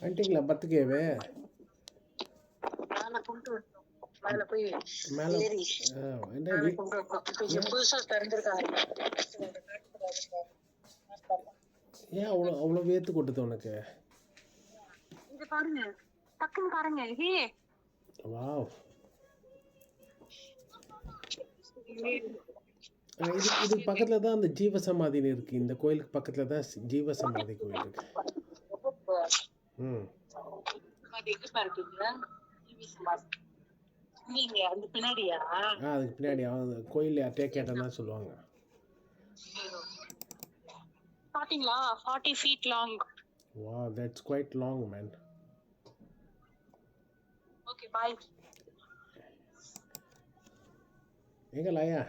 வந்துட்டிங்களா பத்துக்கேவே மேல கும்பிட்டு வரணும். மேல போய் மேலே ஏறி என்ன மேல கும்பிட்டு வரணும். கொஞ்சம் ஏன் புதுசா திறந்திருக்காங்க. ஏன் அவ்வளோ அவ்வளோ வேர்த்து கொட்டுது உனக்கு? இது பாருங்க, டக்குன்னு பாருங்க. Hey wow. இதுக்கு பக்கத்தில் தான் அந்த ஜீவசமாதின்னு இருக்குது. இந்த கோயிலுக்கு பக்கத்தில் தான் ஜீவசமாதி கோயில் இருக்கு. ம் எங்க பாருக்கீங்க நீங்க அந்த பின்னாடியா? அதுக்கு பின்னாடி கோயில் யார்ட்டே கேட்டேன்னா சொல்லுவாங்க. பாத்தீங்களா? 40 feet long. Wow, that's quite long, man. Okay, bye. எங்க லாயா